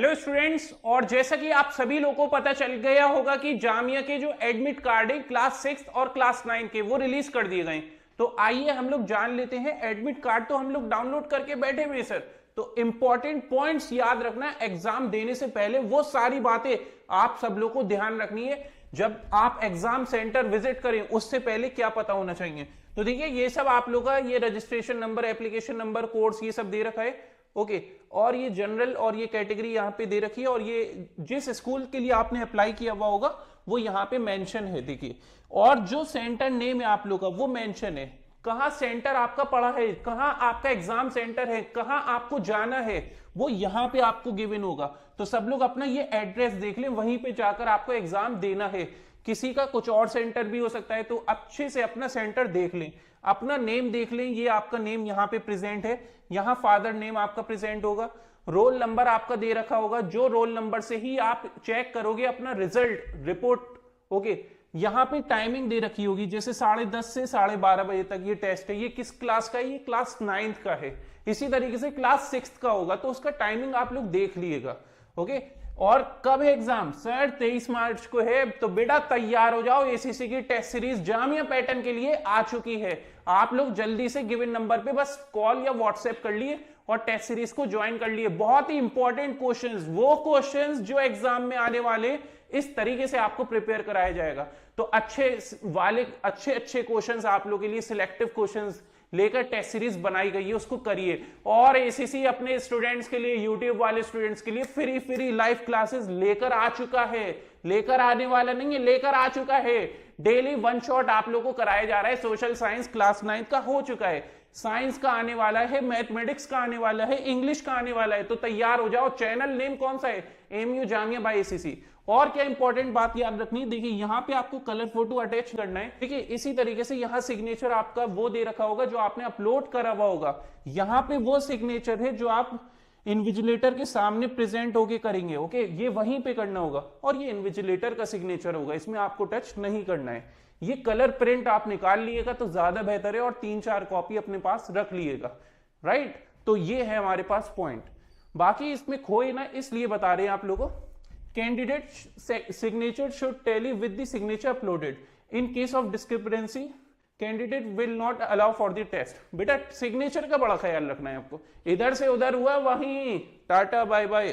Hello students, और जैसा कि आप सभी लोगों को पता चल गया होगा कि जामिया के जो एडमिट कार्ड है क्लास 6 और क्लास 9 के वो रिलीज कर दिए गए। तो आइए हम लोग जान लेते हैं। एडमिट कार्ड तो हम लोग डाउनलोड करके बैठे हुए सर, तो इंपॉर्टेंट पॉइंट्स याद रखना एग्जाम देने से पहले। वो सारी बातें आप सब लोग को ध्यान रखनी है। जब आप एग्जाम सेंटर विजिट करें उससे पहले क्या पता होना चाहिए। तो देखिए, ये सब आप लोग का ये registration number, application number, course, ये सब दे रखा है। ओके, और ये जनरल और ये कैटेगरी यहाँ पे दे रखी है, और ये जिस स्कूल के लिए आपने अप्लाई किया हुआ होगा वो यहाँ पे मेंशन है। देखिए, और जो सेंटर नेम है आप लोग का वो मेंशन है। कहाँ सेंटर आपका पड़ा है, कहाँ आपका एग्जाम सेंटर है, कहाँ आपको जाना है, वो यहाँ पे आपको गिवन होगा। तो सब लोग अपना ये एड्रेस देख लें, वहीं पे जाकर आपको एग्जाम देना है। किसी का कुछ और सेंटर भी हो सकता है, तो अच्छे से अपना सेंटर देख लें, अपना नेम देख लें। ये आपका नेम यहाँ पे प्रेजेंट है, यहाँ फादर नेम आपका प्रेजेंट होगा, रोल नंबर आपका दे रखा होगा, जो रोल नंबर से ही आप चेक करोगे अपना रिजल्ट रिपोर्ट। ओके, यहाँ पे टाइमिंग दे रखी होगी, जैसे 10:30 से 12:30 बजे तक ये टेस्ट है। ये किस क्लास का है? ये क्लास 9th का है। इसी तरीके से क्लास 6th का होगा, तो उसका टाइमिंग आप लोग देख लीजिएगा। ओके, और कब है एग्जाम? सर 23 मार्च को है। तो बेटा तैयार हो जाओ, एसीसी की टेस्ट सीरीज जामिया पैटर्न के लिए आ चुकी है। आप लोग जल्दी से गिवन नंबर पे बस कॉल या व्हाट्सएप कर लिए और टेस्ट सीरीज को ज्वाइन कर लिए। बहुत ही इंपॉर्टेंट क्वेश्चंस, वो क्वेश्चंस जो एग्जाम में आने वाले, इस तरीके से आपको प्रिपेयर कराया जाएगा। तो अच्छे क्वेश्चंस आप लोग के लिए, सिलेक्टिव क्वेश्चंस लेकर टेस्ट सीरीज बनाई गई है, उसको करिए। और एसीसी अपने स्टूडेंट्स के लिए, यूट्यूब वाले स्टूडेंट्स के लिए फ्री लाइव क्लासेस लेकर आ चुका है। लेकर आने वाला नहीं है, लेकर आ चुका है। डेली 1 शॉट आप लोगों को कराया जा रहा है। सोशल साइंस क्लास 9 का हो चुका है, साइंस का आने वाला है, मैथमेटिक्स का आने वाला है, इंग्लिश का आने वाला है। तो तैयार हो जाओ। चैनल नेम कौन सा है? MU Jamia by ACC. और क्या इंपॉर्टेंट बात याद रखनी है, देखिए यहाँ पे आपको कलर फोटो अटैच करना है। देखिए, इसी तरीके से यहाँ सिग्नेचर आपका वो दे रखा होगा जो आपने अपलोड करा हुआ होगा। यहाँ पे वो सिग्नेचर है जो आप इन्विजिलेटर के सामने प्रेजेंट होके करेंगे। ओके, ये वहीं पे करना होगा, और ये इन्विजिलेटर का सिग्नेचर होगा, इसमें आपको टच नहीं करना है। ये कलर प्रिंट आप निकाल लिएगा तो ज्यादा बेहतर है, और 3-4 कॉपी अपने पास रख लिएगा। राइट, तो ये है हमारे पास पॉइंट। बाकी इसमें खोए ना, इसलिए बता रहे हैं आप लोगों को। Candidate signature should tally with the signature uploaded. In case of discrepancy, candidate will not allow for the test. बेटा सिग्नेचर का बड़ा ख्याल रखना है आपको। इधर से उधर हुआ वहीं tata bye bye.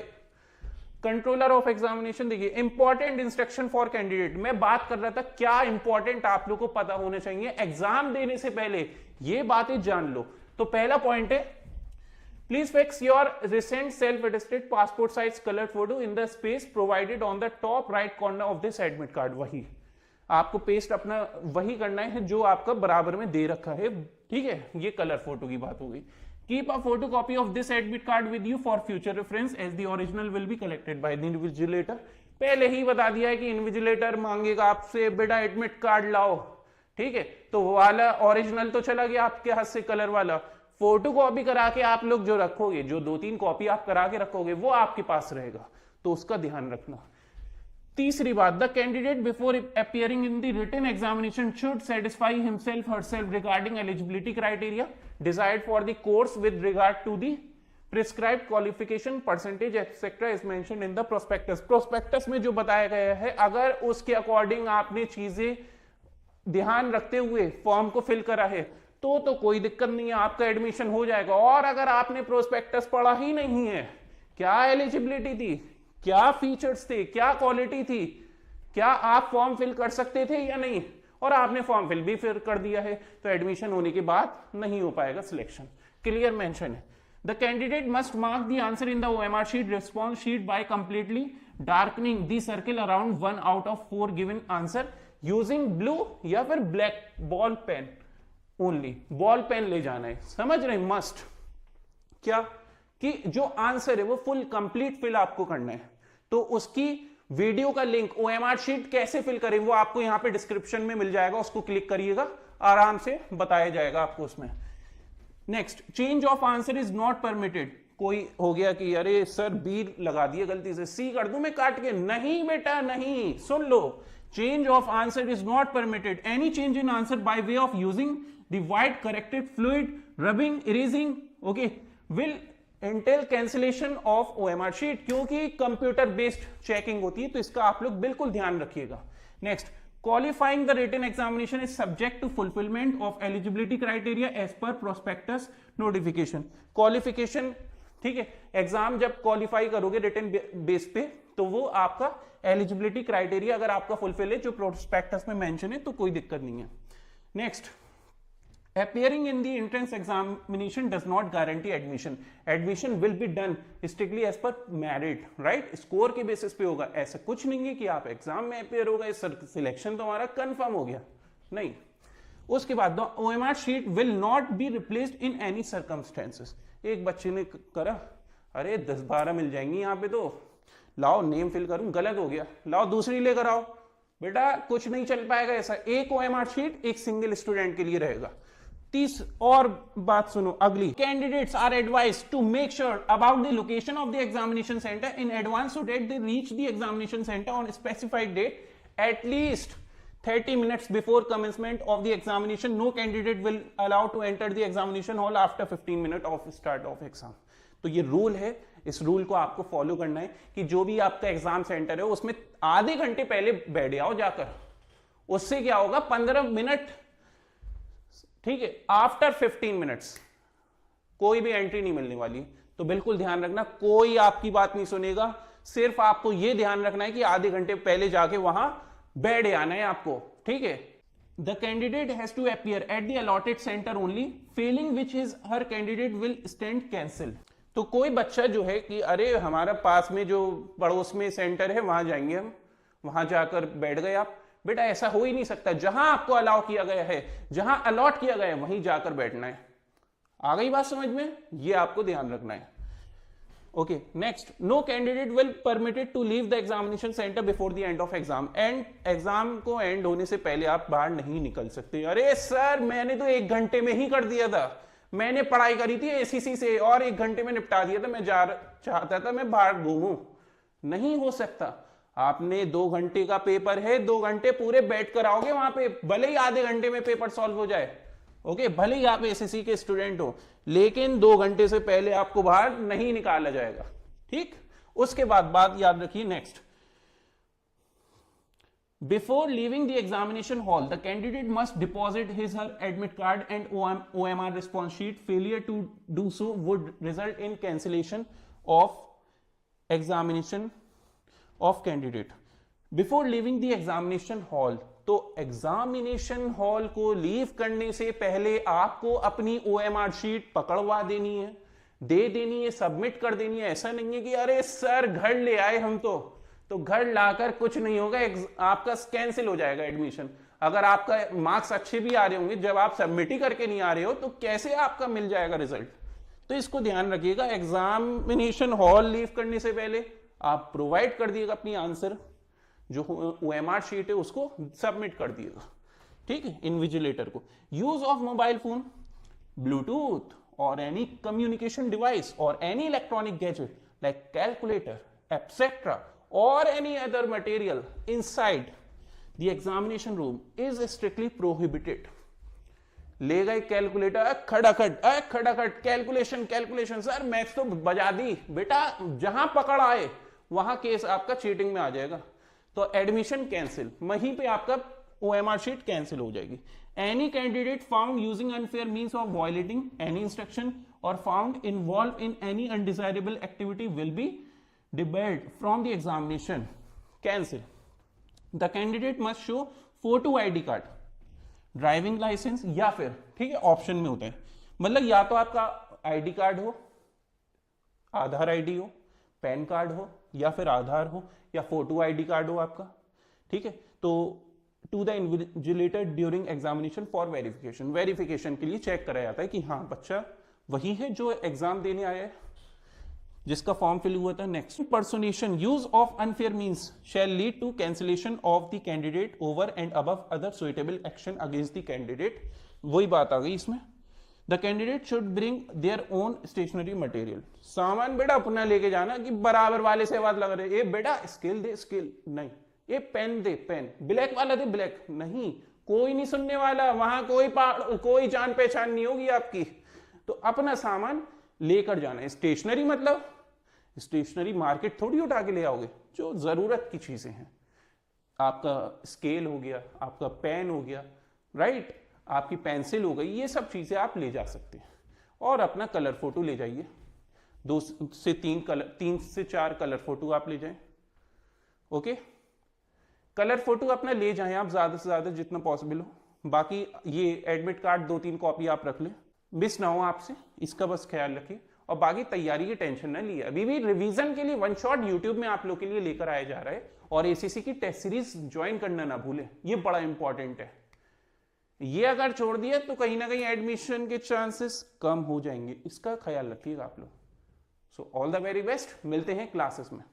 Controller of examination, देखिए इंपॉर्टेंट इंस्ट्रक्शन फॉर कैंडिडेट। मैं बात कर रहा था क्या इंपॉर्टेंट आप लोग को पता होना चाहिए एग्जाम देने से पहले, ये बातें जान लो। तो पहला पॉइंट है, Please fix your recent self-attested passport size colored photo in the space provided on the top right corner of this admit card. वही आपको पेस्ट अपना वही करना है जो आपका बराबर में दे रखा है। ठीक है, ये कलर फोटो की बात हो गई। Keep a photocopy of this admit card with you for future reference as the original will be collected by the invigilator. पहले ही बता दिया है कि इन्विजिलेटर मांगेगा आपसे बेटा एडमिट कार्ड लाओ। ठीक है, तो वाला ओरिजिनल तो चला गया आपके हाथ से, कलर वाला। फोटो कॉपी करा के आप लोग जो रखोगे, जो 2-3 कॉपी आप करा के रखोगे, वो आपके पास रहेगा, तो उसका ध्यान रखना। तीसरी बात, the candidate before appearing in the written examination should satisfy himself herself regarding eligibility criteria desired for the course with regard to the prescribed qualification percentage etcetera is mentioned in the prospectus. Prospectus में जो बताया गया है, अगर उसके according आपने चीजें ध्यान रखते हुए फॉर्म को फिल करा है तो कोई दिक्कत नहीं है, आपका एडमिशन हो जाएगा। और अगर आपने प्रोस्पेक्टस पढ़ा ही नहीं है, क्या एलिजिबिलिटी थी, क्या फीचर्स थे, क्या क्वालिटी थी, क्या आप फॉर्म फिल कर सकते थे या नहीं, और आपने फॉर्म फिल भी फिर कर दिया है, तो एडमिशन होने के बाद नहीं हो पाएगा सिलेक्शन। क्लियर मेंशन है। The candidate must mark the answer in the OMR sheet response sheet by completely darkening the circle around 1 out of 4 given answer using blue या फिर black ball pen only. Ball pen ले जाना है, समझ रहे? Must क्या कि जो आंसर है वो फुल कंप्लीट फिल आपको करना है। तो उसकी वीडियो का लिंक, OMR शीट कैसे फिल करें, वो आपको यहां पे डिस्क्रिप्शन में मिल जाएगा, उसको क्लिक करिएगा, आराम से बताया जाएगा आपको उसमें। Next, change of answer is not permitted. कोई हो गया कि अरे सर बी लगा दिया गलती से, सी कर दूं मैं काट के। नहीं बेटा नहीं, सुन लो, change of answer is not permitted. Any change in answer by way of using the white corrected fluid, rubbing, erasing, okay, will Intel cancellation of OMR sheet, क्योंकि कंप्यूटर बेस्ड चेकिंग होती है, तो इसका आप लोग बिल्कुल ध्यान रखिएगा। Next, qualifying the written examination is subject to fulfillment of eligibility criteria as per prospectus notification। Qualification, ठीक है, एग्जाम जब क्वालिफाई करोगे रिटन बेस पे तो वो आपका एलिजिबिलिटी क्राइटेरिया अगर आपका फुलफिल है जो प्रोस्पेक्टस में मेंशन है तो कोई दिक्कत नहीं है। Next, appearing in the entrance examination does not guarantee admission। admission will be done strictly as per merit, right? Score के बेसिस पे होगा, ऐसा कुछ नहीं है कि आप एग्जाम में अपेयर होगा सिलेक्शन तो हमारा कंफर्म हो गया, नहीं। उसके बाद OMR sheet will not be replaced in any circumstances. एक बच्चे ने करा, अरे 10-12 मिल जाएंगी यहाँ पे, तो लाओ नेम फिल करूं, गलत हो गया, लाओ दूसरी लेकर आओ। बेटा कुछ नहीं चल पाएगा ऐसा, एक OMR शीट एक सिंगल स्टूडेंट के लिए रहेगा। तीस और बात सुनो अगली, candidates are advise to make sure about the location of the examination centre in advance so that they reach the examination centre on specified date at least 30 minutes before commencement of the examination। No candidate will allow to enter the examination hall after 15 minutes of start of exam। तो ये rule है, इस rule को आपको follow करना है कि जो भी आपका एग्जाम सेंटर है उसमें आधे घंटे पहले बैठ जाओ जाकर। उससे क्या होगा, 15 मिनट, ठीक है, आफ्टर 15 मिनट्स कोई भी एंट्री नहीं मिलने वाली। तो बिल्कुल ध्यान रखना, कोई आपकी बात नहीं सुनेगा, सिर्फ आपको यह ध्यान रखना है कि आधे घंटे पहले जाके वहां बैठ आना है आपको, ठीक है। The candidate has to appear at the allotted centre only, failing which is her candidate will stand cancel. तो कोई बच्चा जो है कि अरे हमारा पास में जो पड़ोस में सेंटर है वहां जाएंगे हम, वहां जाकर बैठ गए आप, बेटा ऐसा हो ही नहीं सकता। जहां आपको अलाउ किया गया है, जहां अलॉट किया गया है वहीं जाकर बैठना है। आ गई बात समझ में, ये आपको ध्यान रखना है। Okay, next, no candidate will permitted to leave the examination centre before the end of exam. And exam को एंड होने से पहले आप बाहर नहीं निकल सकते। अरे सर मैंने तो 1 घंटे में ही कर दिया था, मैंने पढ़ाई करी थी ACC से और 1 घंटे में निपटा दिया था, मैं चाहता था मैं बाहर घूमूं। नहीं हो सकता। आपने 2 घंटे का पेपर है, 2 घंटे पूरे बैठ कर आओगे वहां पे, भले ही आधे घंटे में पेपर सॉल्व हो जाए, ओके, भले ही आप ACC के स्टूडेंट हो, लेकिन 2 घंटे से पहले आपको बाहर नहीं निकाला जाएगा, ठीक। उसके बाद बात याद रखिए, next, before leaving the examination hall the candidate must deposit his her admit card and OMR response sheet. Failure to do so would result in cancellation of examination of candidate. Before leaving the examination hall, तो examination hall को leave करने से पहले आपको अपनी OMR sheet पकड़वा देनी है, दे देनी है, सबमिट कर देनी है। ऐसा नहीं है कि अरे सर घर ले आए हम तो घर लाकर कुछ नहीं होगा, आपका कैंसिल हो जाएगा एडमिशन। अगर आपका मार्क्स अच्छे भी आ रहे होंगे, जब आप सबमिट ही करके नहीं आ रहे हो तो कैसे आपका मिल जाएगा रिजल्ट। तो इसको ध्यान रखिएगा, एग्जामिनेशन हॉल लीव करने से पहले आप प्रोवाइड कर दिएगा अपनी आंसर, जो OMR शीट है उसको सबमिट कर दिएगा, ठीक है, इन्विजिलेटर को। Use of mobile phone, bluetooth or any communication device or any electronic gadget like calculator etcetera or any other material inside the examination room is strictly prohibited. ले गए calculator, खड़ाखट calculation, sir maths तो बजा दी, बेटा जहां पकड़ आए वहां केस आपका चीटिंग में आ जाएगा, तो एडमिशन कैंसिल, वहीं पे आपका OMR शीट कैंसिल हो जाएगी। Any candidate found using unfair means of violating any instruction or found involve in any undesirable activity will be debarred from the examination, cancel. The candidate must show photo ID card, driving licence, या फिर, ठीक है, option में होता है, मतलब या तो आपका ID कार्ड हो, आधार ID हो, पैन कार्ड हो, या फिर आधार हो, या फोटो ID कार्ड हो आपका, ठीक है। तो to the invigilator during examination for verification, verification के लिए चेक कराया जाता है कि हाँ बच्चा वही है जो एग्जाम देने आया है, जिसका फॉर्म फिल हुआ था। Next, personation, use of unfair means shall lead to cancellation of the candidate over and above other suitable action against the candidate. वही बात आ गई इसमें। The candidate should bring their own stationery material, सामान बेटा अपना लेके जाना, कि बराबर वाले से बात लग रही है, ये बेटा स्केल दे स्केल, नहीं, ये पेन दे पेन, ब्लैक वाला दे ब्लैक, नहीं, कोई नहीं सुनने वाला, वहां कोई जान पहचान नहीं होगी आपकी। तो अपना सामान लेकर जाना है। स्टेशनरी मतलब स्टेशनरी मार्केट थोड़ी उठा के ले आओगे, जो जरूरत की चीजें हैं, आपका स्केल हो गया, आपका पेन हो गया, राइट, आपकी पेंसिल हो गई, ये सब चीजें आप ले जा सकते हैं। और अपना कलर फोटो ले जाइए, 2 से 3 कलर, 3 से 4 कलर फोटो आप ले जाएं। ओके, कलर फोटो अपना ले जाएं आप ज्यादा से ज्यादा जितना पॉसिबल हो। बाकी ये एडमिट कार्ड 2-3 कॉपी आप रख लें, मिस ना हो आपसे, इसका बस ख्याल रखिए। और बाकी तैयारी की टेंशन ना लिए, अभी भी रिवीजन के लिए वन शॉट यूट्यूब में आप लोग के लिए लेकर आया जा रहा है। और एसीसी की टेस्ट सीरीज ज्वाइन करना ना भूलें, ये बड़ा इंपॉर्टेंट है। ये अगर छोड़ दिया तो कहीं ना कहीं एडमिशन के चांसेस कम हो जाएंगे, इसका ख्याल रखिएगा आप लोग। So all the very best, मिलते हैं क्लासेस में।